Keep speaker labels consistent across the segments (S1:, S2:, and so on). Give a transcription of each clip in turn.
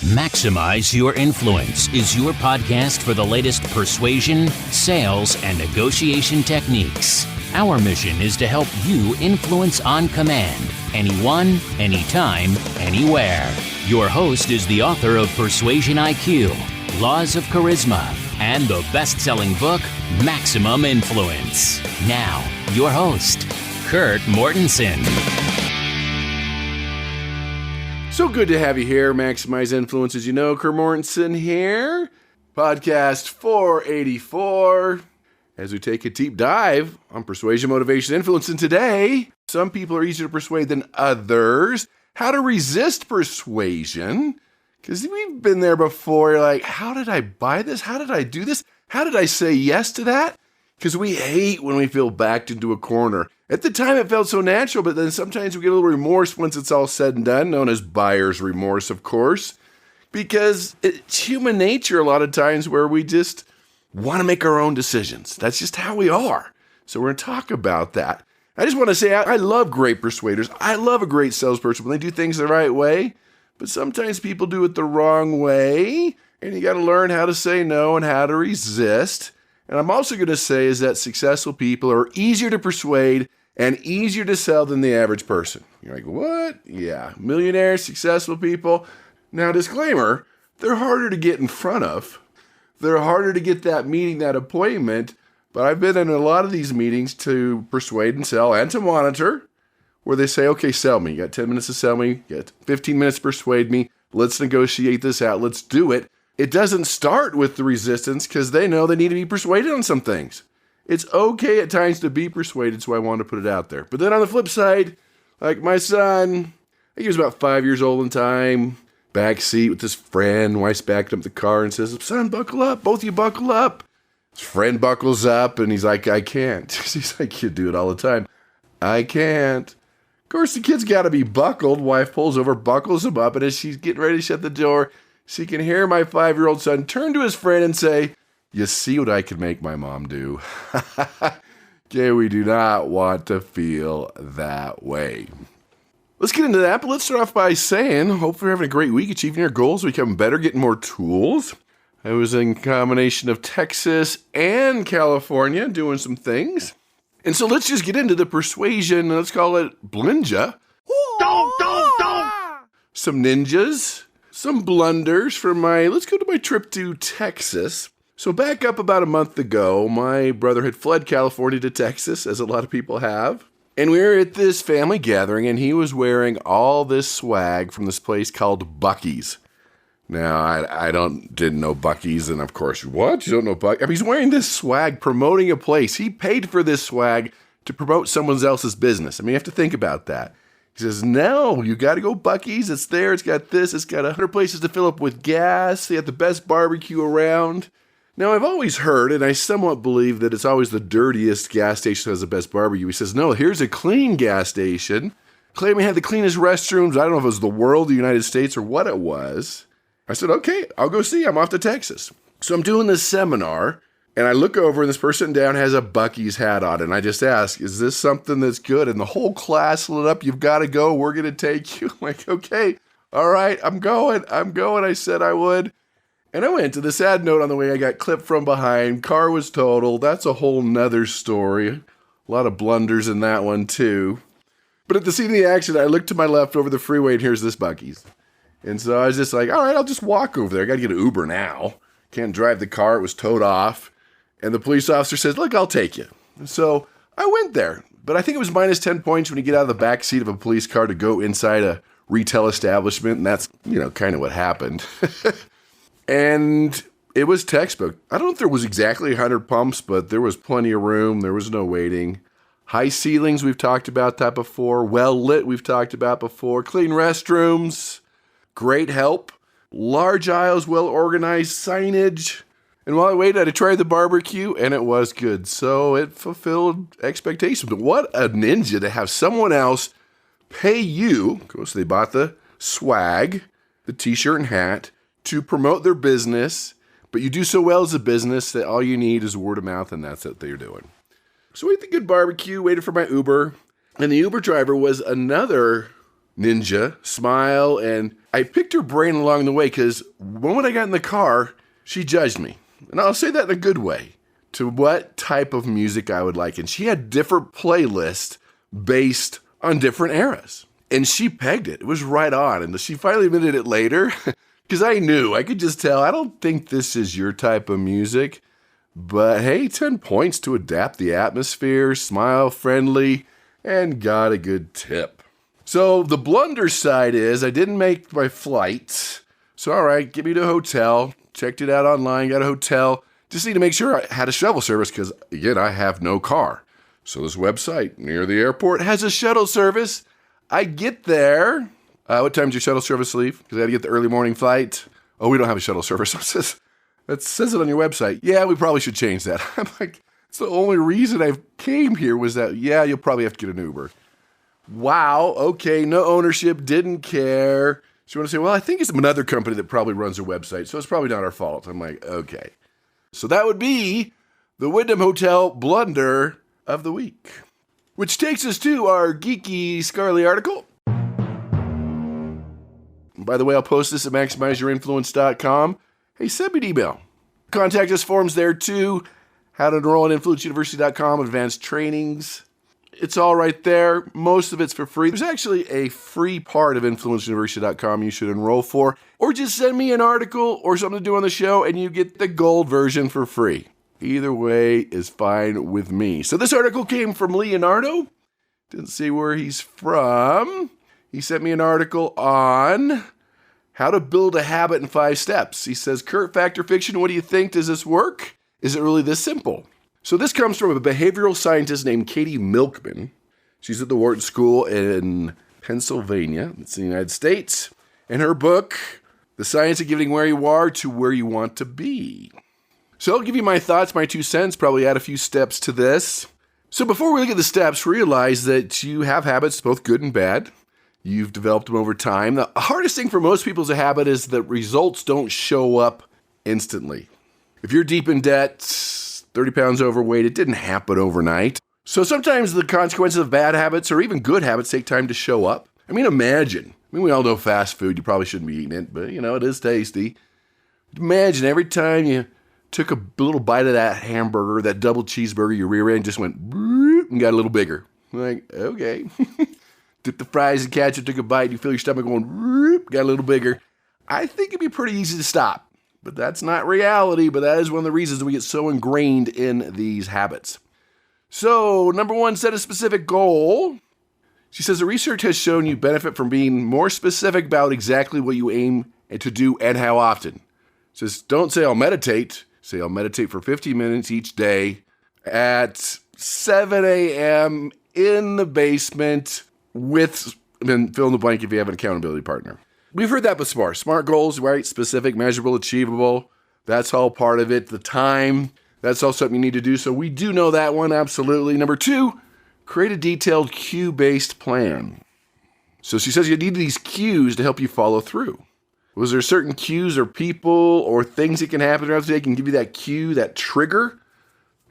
S1: Maximize Your Influence is your podcast for the latest persuasion, sales, and negotiation techniques. Our mission is to help you influence on command, anyone, anytime, anywhere. Your host is the author of Persuasion IQ, Laws of Charisma, and the best-selling book, Maximum Influence. Now, your host, Kurt Mortensen.
S2: So good to have you here, Maximize Influence. As you know, Kurt Mortensen here, podcast 484, as we take a deep dive on persuasion, motivation, influence. And today, some people are easier to persuade than others. How to resist persuasion, because we've been there before. You're like, how did I buy this? How did I do this? How did I say yes to that? Because we hate when we feel backed into a corner. At the time, it felt so natural, but then sometimes we get a little remorse once it's all said and done, known as buyer's remorse, of course, because it's human nature a lot of times where we just want to make our own decisions. That's just how we are. So we're going to talk about that. I just want to say I love great persuaders. I love a great salesperson when they do things the right way, but sometimes people do it the wrong way, and you got to learn how to say no and how to resist. And I'm also going to say is that successful people are easier to persuade and easier to sell than the average person. You're like, what? Yeah, millionaires, successful people. Now, disclaimer, they're harder to get in front of. They're harder to get that meeting, that appointment. But I've been in a lot of these meetings to persuade and sell and to monitor, where they say, okay, sell me. You got 10 minutes to sell me. You got 15 minutes to persuade me. Let's negotiate this out. Let's do it. It doesn't start with the resistance because they know they need to be persuaded on some things. It's okay at times to be persuaded, so I wanted to put it out there. But then on the flip side, like my son, I think he was about 5 years old in time, back seat with his friend. Wife's backed up the car and says, son, buckle up. Both of you buckle up. His friend buckles up, and he's like, I can't. He's like, you do it all the time. I can't. Of course, the kid's got to be buckled. Wife pulls over, buckles him up, and as she's getting ready to shut the door, she can hear my 5-year-old son turn to his friend and say, you see what I can make my mom do? Okay, we do not want to feel that way. Let's get into that, but let's start off by saying, hopefully you're having a great week, achieving your goals, becoming better, getting more tools. I was in combination of Texas and California doing some things. And so let's just get into the persuasion, let's call it blinja. Some ninjas, some blunders from let's go to my trip to Texas. So back up about a month ago, my brother had fled California to Texas, as a lot of people have. And we were at this family gathering, and he was wearing all this swag from this place called Buc-ee's. Now, I didn't know Buc-ee's, and of course, what? You don't know Buc-ee's? I mean, he's wearing this swag, promoting a place. He paid for this swag to promote someone else's business. I mean, you have to think about that. He says, no, you got to go Buc-ee's. It's there. It's got this. It's got 100 places to fill up with gas. They have the best barbecue around. Now, I've always heard, and I somewhat believe that it's always the dirtiest gas station that has the best barbecue. He says, no, here's a clean gas station. Claiming it had the cleanest restrooms. I don't know if it was the world, the United States, or what it was. I said, okay, I'll go see. I'm off to Texas. So I'm doing this seminar, and I look over, and this person down has a Buc-ee's hat on, and I just ask, is this something that's good? And the whole class lit up. You've got to go. We're going to take you. I'm like, okay, all right, I'm going. I said I would. And I went. To the sad note on the way, I got clipped from behind. Car was totaled. That's a whole nother story. A lot of blunders in that one, too. But at the scene of the accident, I looked to my left over the freeway, and here's this Buc-ee's. And so I was just like, all right, I'll just walk over there. I got to get an Uber now. Can't drive the car. It was towed off. And the police officer says, look, I'll take you. So I went there. But I think it was minus 10 points when you get out of the back seat of a police car to go inside a retail establishment. And that's, kind of what happened. And it was textbook. I don't know if there was exactly 100 pumps, but there was plenty of room. There was no waiting. High ceilings, we've talked about that before. Well lit, we've talked about before. Clean restrooms. Great help. Large aisles, well organized signage. And while I waited, I tried the barbecue, and it was good. So it fulfilled expectations. But what a ninja to have someone else pay you, of course they bought the swag, the t-shirt and hat, to promote their business, but you do so well as a business that all you need is word of mouth, and that's what they're doing. So we ate the good barbecue, waited for my Uber, and the Uber driver was another ninja, smile, and I picked her brain along the way because the moment I got in the car, she judged me. And I'll say that in a good way, to what type of music I would like. And she had different playlists based on different eras. And she pegged it. It was right on. And she finally admitted it later because I could just tell, I don't think this is your type of music. But hey, 10 points to adapt the atmosphere, smile friendly, and got a good tip. So the blunder side is I didn't make my flight. So all right, get me to a hotel. Checked it out online, got a hotel. Just need to make sure I had a shuttle service because, again, I have no car. So this website near the airport has a shuttle service. I get there. What time does your shuttle service leave? Because I got to get the early morning flight. Oh, we don't have a shuttle service. It says it on your website. Yeah, we probably should change that. I'm like, it's the only reason I came here was that, yeah, you'll probably have to get an Uber. Wow, okay, no ownership, didn't care. So you want to say, well, I think it's another company that probably runs their website, so it's probably not our fault. I'm like, okay. So that would be the Wyndham Hotel blunder of the week. Which takes us to our geeky Scarly article. By the way, I'll post this at maximizeyourinfluence.com. Hey, send me an email. Contact us forms there too. How to enroll at influenceuniversity.com, advanced trainings. It's all right there. Most of it's for free. There's actually a free part of influenceuniversity.com you should enroll for. Or just send me an article or something to do on the show and you get the gold version for free. Either way is fine with me. So this article came from Leonardo. Didn't say where he's from. He sent me an article on how to build a habit in 5 steps. He says, Kurt, fact or fiction, what do you think? Does this work? Is it really this simple? So this comes from a behavioral scientist named Katie Milkman. She's at the Wharton School in Pennsylvania. It's in the United States. And her book, The Science of Getting Where You Are to Where You Want to Be. So I'll give you my thoughts, my 2 cents, probably add a few steps to this. So before we look at the steps, realize that you have habits, both good and bad. You've developed them over time. The hardest thing for most people as a habit is that results don't show up instantly. If you're deep in debt, 30 pounds overweight, it didn't happen overnight. So sometimes the consequences of bad habits or even good habits take time to show up. Imagine. We all know fast food, you probably shouldn't be eating it, but it is tasty. Imagine every time you took a little bite of that hamburger, that double cheeseburger, your rear end just went and got a little bigger. Like, okay. Dip the fries in ketchup, took a bite, you feel your stomach going, got a little bigger. I think it'd be pretty easy to stop, but that's not reality, but that is one of the reasons we get so ingrained in these habits. So, number 1, set a specific goal. She says the research has shown you benefit from being more specific about exactly what you aim to do and how often. Says, don't say I'll meditate. Say I'll meditate for 15 minutes each day at 7 a.m. in the basement with, and fill in the blank if you have an accountability partner. We've heard that before. Smart goals, right? Specific, measurable, achievable. That's all part of it. The time, that's all something you need to do. So we do know that one, absolutely. Number 2, create a detailed cue-based plan. So she says you need these cues to help you follow through. Was there certain cues or people or things that can happen throughout the day can give you that cue, that trigger,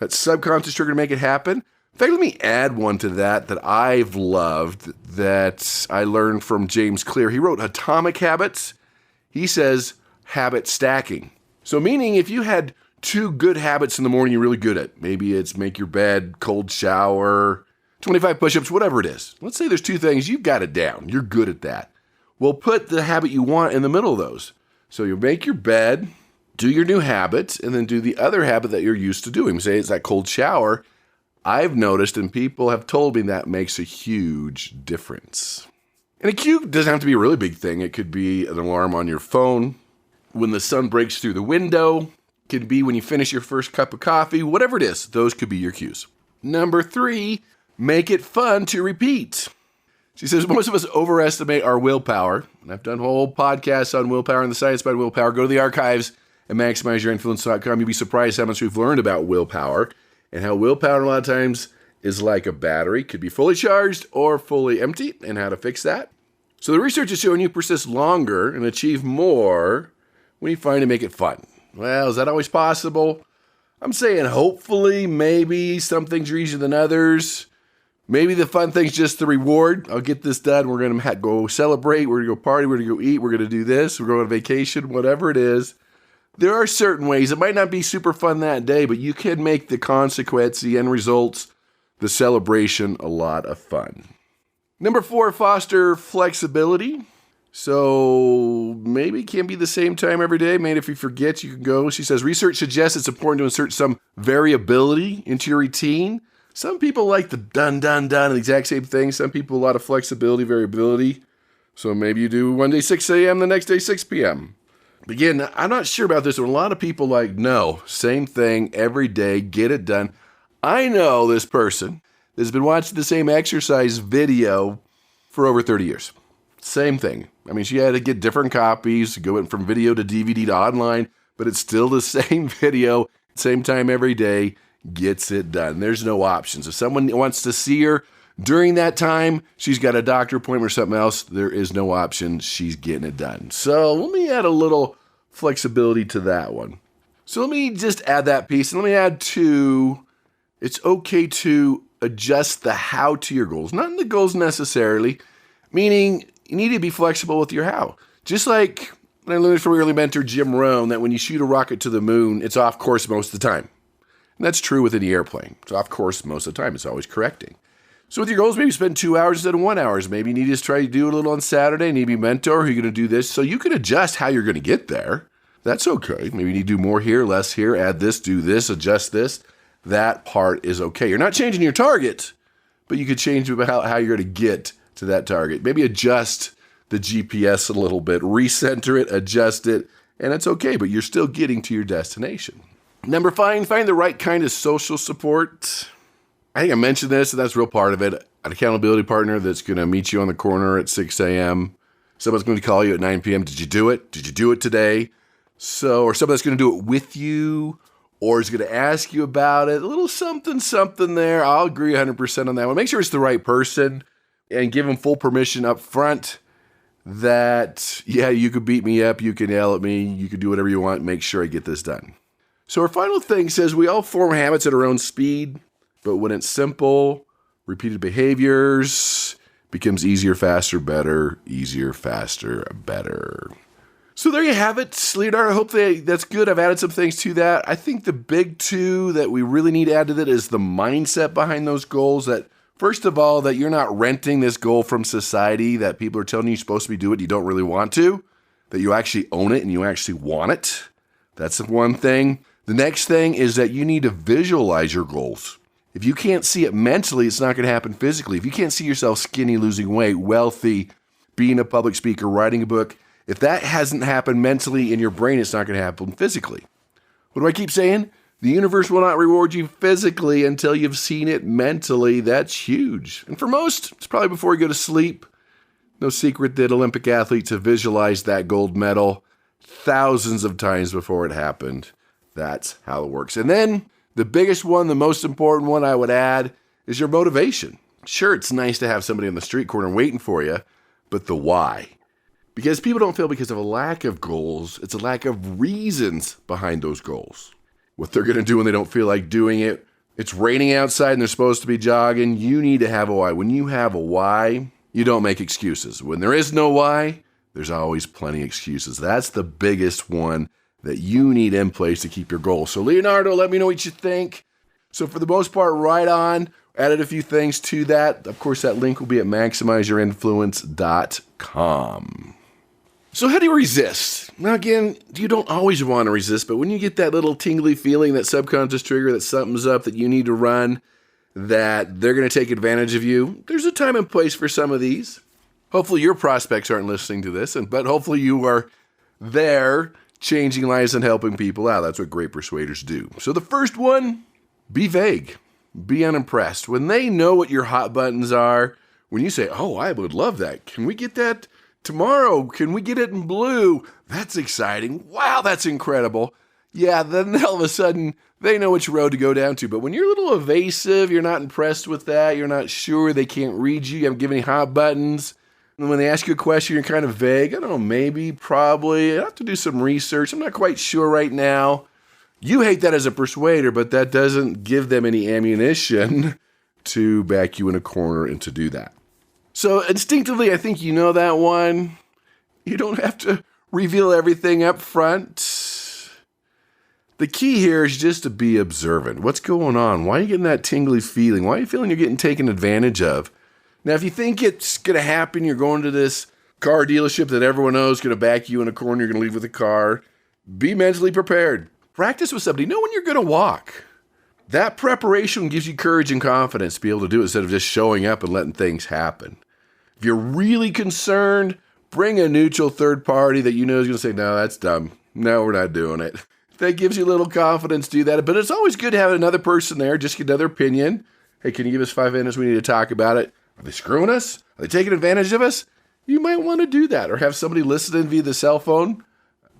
S2: that subconscious trigger to make it happen? In fact, let me add one to that I've loved that I learned from James Clear. He wrote Atomic Habits. He says habit stacking. So meaning if you had 2 good habits in the morning you're really good at, maybe it's make your bed, cold shower, 25 push-ups, whatever it is. Let's say there's 2 things, you've got it down. You're good at that. Well, put the habit you want in the middle of those. So you make your bed, do your new habit, and then do the other habit that you're used to doing. Say it's that cold shower. I've noticed, and people have told me that makes a huge difference. And a cue doesn't have to be a really big thing. It could be an alarm on your phone, when the sun breaks through the window. It could be when you finish your first cup of coffee. Whatever it is, those could be your cues. Number 3, make it fun to repeat. She says most of us overestimate our willpower. And I've done whole podcasts on willpower and the science behind willpower. Go to the archives at maximizeyourinfluence.com. You'll be surprised how much we've learned about willpower and how willpower a lot of times is like a battery. Could be fully charged or fully empty and how to fix that. So the research is showing you persist longer and achieve more when you find to make it fun. Well, is that always possible? I'm saying hopefully, maybe some things are easier than others. Maybe the fun thing's just the reward. I'll get this done. We're going to go celebrate. We're going to go party. We're going to go eat. We're going to do this. We're going on vacation, whatever it is. There are certain ways. It might not be super fun that day, but you can make the consequence, the end results, the celebration a lot of fun. Number 4, foster flexibility. So maybe it can't be the same time every day. Maybe if you forget, you can go. She says, research suggests it's important to insert some variability into your routine. Some people like the done, the exact same thing. Some people, a lot of flexibility, variability. So maybe you do one day 6 a.m., the next day 6 p.m. Again, I'm not sure about this one. A lot of people like, no, same thing every day, get it done. I know this person that's been watching the same exercise video for over 30 years. Same thing. I mean, she had to get different copies, going from video to DVD to online, but it's still the same video, same time every day, gets it done. There's no options. If someone wants to see her during that time, she's got a doctor appointment or something else, there is no option. She's getting it done. So let me add a little flexibility to that one. So let me just add that piece, and let me add to, it's okay to adjust the how to your goals, not the goals necessarily, meaning you need to be flexible with your how. Just like I learned from my early mentor, Jim Rohn, that when you shoot a rocket to the moon, it's off course most of the time. And that's true with any airplane. It's off course most of the time. It's always correcting. So with your goals, maybe spend 2 hours instead of 1 hour. Maybe you need to try to do it a little on Saturday. Maybe mentor, who you're going to do this. So you can adjust how you're going to get there. That's okay. Maybe you need to do more here, less here, add this, do this, adjust this. That part is okay. You're not changing your target, but you could change how you're going to get to that target. Maybe adjust the GPS a little bit, recenter it, adjust it, and it's okay, but you're still getting to your destination. Number 5, find the right kind of social support. I think I mentioned this, and that's a real part of it. An accountability partner that's going to meet you on the corner at 6 a.m. Someone's going to call you at 9 p.m. Did you do it? Did you do it today? Or someone that's going to do it with you, or is going to ask you about it. A little something there. I'll agree 100% on that one. Make sure it's the right person and give them full permission up front that, yeah, you could beat me up, you can yell at me, you can do whatever you want, make sure I get this done. So our final thing says we all form habits at our own speed, but when it's simple, repeated behaviors, becomes easier, faster, better, easier, faster, better. So there you have it, Leonardo. I hope that's good. I've added some things to that. I think the big 2 that we really need to add to that is the mindset behind those goals. That first of all, that you're not renting this goal from society, that people are telling you you're supposed to be doing it, you don't really want to, that you actually own it and you actually want it. That's the one thing. The next thing is that you need to visualize your goals. If you can't see it mentally, it's not going to happen physically. If you can't see yourself skinny, losing weight, wealthy, being a public speaker, writing a book, if that hasn't happened mentally in your brain, it's not going to happen physically. What do I keep saying? The universe will not reward you physically until you've seen it mentally. That's huge. And for most, it's probably before you go to sleep. No secret that Olympic athletes have visualized that gold medal thousands of times before it happened. That's how it works. And then the biggest one, the most important one I would add is your motivation. Sure, it's nice to have somebody on the street corner waiting for you, but the why. Because people don't fail because of a lack of goals. It's a lack of reasons behind those goals. What they're going to do when they don't feel like doing it. It's raining outside and they're supposed to be jogging. You need to have a why. When you have a why, you don't make excuses. When there is no why, there's always plenty of excuses. That's the biggest one that you need in place to keep your goals. So Leonardo, let me know what you think. So for the most part, right on. Added a few things to that. Of course, that link will be at maximizeyourinfluence.com. So how do you resist? Now again, you don't always want to resist, but when you get that little tingly feeling, that subconscious trigger that something's up, that you need to run, that they're going to take advantage of you, there's a time and place for some of these. Hopefully your prospects aren't listening to this, but hopefully you are there changing lives and helping people out. That's what great persuaders do. So the first one, be vague. Be unimpressed. When they know what your hot buttons are, when you say, oh, I would love that. Can we get that tomorrow? Can we get it in blue? That's exciting. Wow, that's incredible. Yeah, then all of a sudden, they know which road to go down to. But when you're a little evasive, you're not impressed with that, you're not sure, they can't read you haven't given any hot buttons. And when they ask you a question, you're kind of vague. I don't know, maybe, probably. I have to do some research. I'm not quite sure right now. You hate that as a persuader, but that doesn't give them any ammunition to back you in a corner and to do that. So instinctively, I think you know that one. You don't have to reveal everything up front. The key here is just to be observant. What's going on? Why are you getting that tingly feeling? Why are you feeling you're getting taken advantage of? Now, if you think it's going to happen, you're going to this car dealership that everyone knows is going to back you in a corner, you're going to leave with a car, be mentally prepared. Practice with somebody. Know when you're going to walk. That preparation gives you courage and confidence to be able to do it instead of just showing up and letting things happen. If you're really concerned, bring a neutral third party that you know is going to say, no, that's dumb. No, we're not doing it. That gives you a little confidence to do that. But it's always good to have another person there, just get another opinion. Hey, can you give us 5 minutes? We need to talk about it. Are they screwing us? Are they taking advantage of us? You might want to do that or have somebody listening via the cell phone.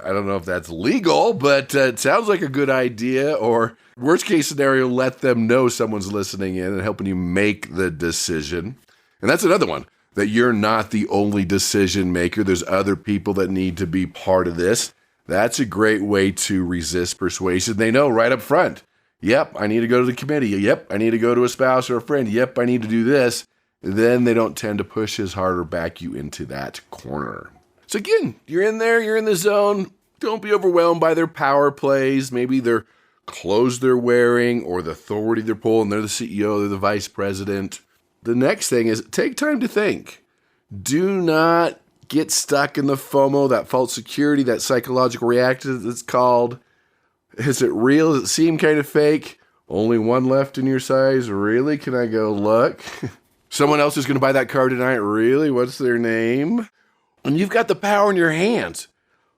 S2: I don't know if that's legal, but it sounds like a good idea. Or worst case scenario, let them know someone's listening in and helping you make the decision. And that's another one, that you're not the only decision maker. There's other people that need to be part of this. That's a great way to resist persuasion. They know right up front. Yep, I need to go to the committee. Yep, I need to go to a spouse or a friend. Yep, I need to do this. Then they don't tend to push as hard or back you into that corner. So again, you're in there, you're in the zone. Don't be overwhelmed by their power plays. Maybe their clothes they're wearing or the authority they're pulling. They're the CEO, they're the vice president. The next thing is take time to think. Do not get stuck in the FOMO, that false security, that psychological reaction that's called. Is it real? Does it seem kind of fake? Only one left in your size? Really? Can I go look? Someone else is going to buy that car tonight? Really? What's their name? And you've got the power in your hands.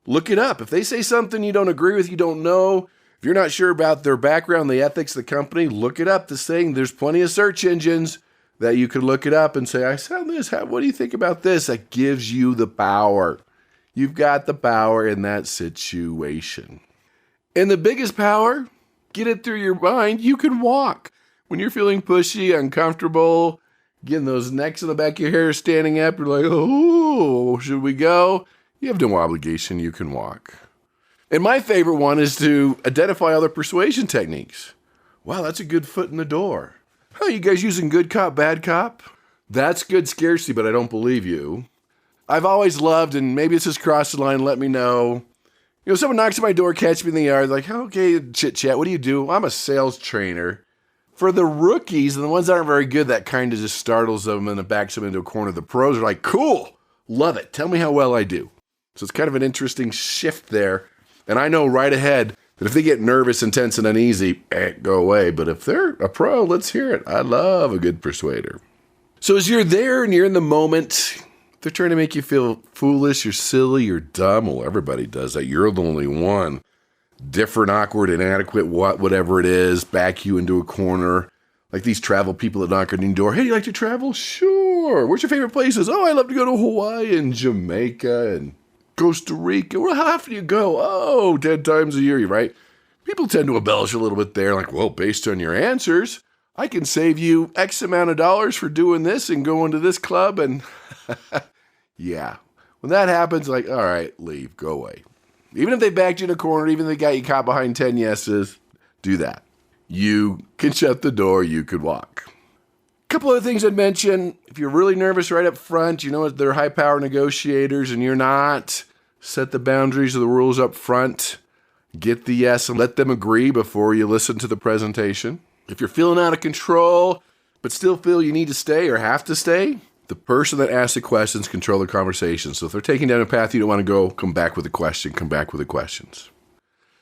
S2: Look it up. If they say something you don't agree with, you don't know, if you're not sure about their background, the ethics of the company, look it up. This thing, there's plenty of search engines that you could look it up and say, I saw this. What do you think about this? That gives you the power. You've got the power in that situation. And the biggest power, get it through your mind. You can walk. When you're feeling pushy, uncomfortable, getting those necks in the back of your hair standing up, you're like, oh, should we go? You have no obligation. You can walk. And my favorite one is to identify other persuasion techniques. Wow, that's a good foot in the door. Oh, you guys using good cop, bad cop? That's good scarcity, but I don't believe you. I've always loved, and maybe it's just crossed the line, let me know. You know, someone knocks at my door, catch me in the yard, like, okay, chit-chat, what do you do? I'm a sales trainer. For the rookies and the ones that aren't very good, that kind of just startles them and it backs them into a corner. The pros are like, cool, love it. Tell me how well I do. So it's kind of an interesting shift there. And I know right ahead that if they get nervous and tense and uneasy, go away. But if they're a pro, let's hear it. I love a good persuader. So as you're there and you're in the moment, they're trying to make you feel foolish, you're silly, you're dumb. Well, everybody does that. You're the only one. Different, awkward, inadequate, whatever it is, back you into a corner. Like these travel people that knock on your door. Hey, do you like to travel? Sure. Where's your favorite places? Oh, I love to go to Hawaii and Jamaica and Costa Rica. Well, how often do you go? Oh, 10 times a year, right? People tend to embellish a little bit there. Like, well, based on your answers, I can save you X amount of dollars for doing this and going to this club. And yeah, when that happens, like, all right, leave, go away. Even if they backed you in a corner, even if they got you caught behind 10 yeses, do that. You can shut the door, you could walk. A couple other things I'd mention. If you're really nervous right up front, you know they're high power negotiators and you're not, set the boundaries of the rules up front. Get the yes and let them agree before you listen to the presentation. If you're feeling out of control, but still feel you need to stay or have to stay, the person that asks the questions control the conversation. So if they're taking down a path you don't want to go, come back with a question, come back with the questions.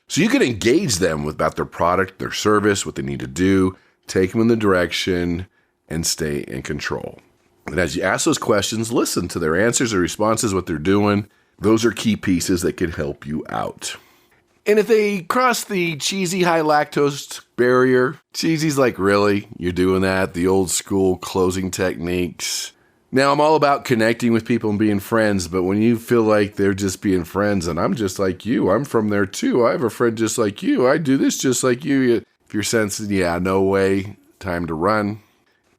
S2: So you can engage them about their product, their service, what they need to do, take them in the direction, and stay in control. And as you ask those questions, listen to their answers, their responses, what they're doing. Those are key pieces that can help you out. And if they cross the cheesy high lactose barrier, cheesy's like, really? You're doing that? The old school closing techniques. Now, I'm all about connecting with people and being friends, but when you feel like they're just being friends and I'm just like you, I'm from there too. I have a friend just like you. I do this just like you. If you're sensing, yeah, no way, time to run.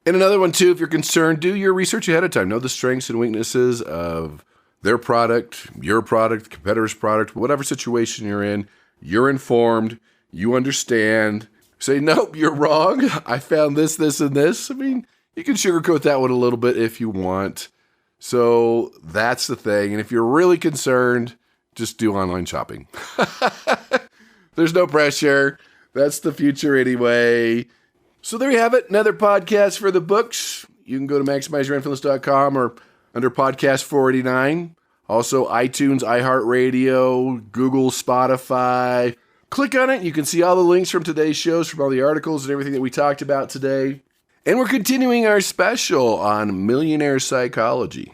S2: And another one too, if you're concerned, do your research ahead of time. Know the strengths and weaknesses of their product, your product, competitor's product, whatever situation you're in. You're informed, you understand, say, nope, you're wrong. I found this, this, and this. I mean, you can sugarcoat that one a little bit if you want. So that's the thing. And if you're really concerned, just do online shopping. There's no pressure. That's the future anyway. So there you have it. Another podcast for the books. You can go to maximizeyourinfluence.com or under podcast 489. Also iTunes, iHeartRadio, Google, Spotify. Click on it. You can see all the links from today's shows, from all the articles and everything that we talked about today. And we're continuing our special on millionaire psychology.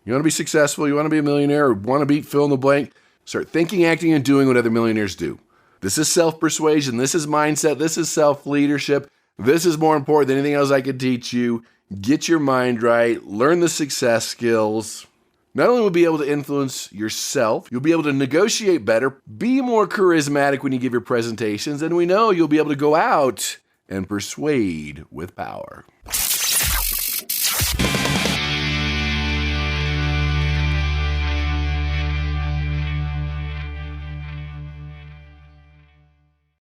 S2: You want to be successful, you want to be a millionaire, or want to be fill in the blank, start thinking, acting, and doing what other millionaires do. This is self-persuasion. This is mindset. This is self-leadership. This is more important than anything else I could teach you. Get your mind right. Learn the success skills. Not only will you be able to influence yourself, you'll be able to negotiate better, be more charismatic when you give your presentations, and we know you'll be able to go out and persuade with power.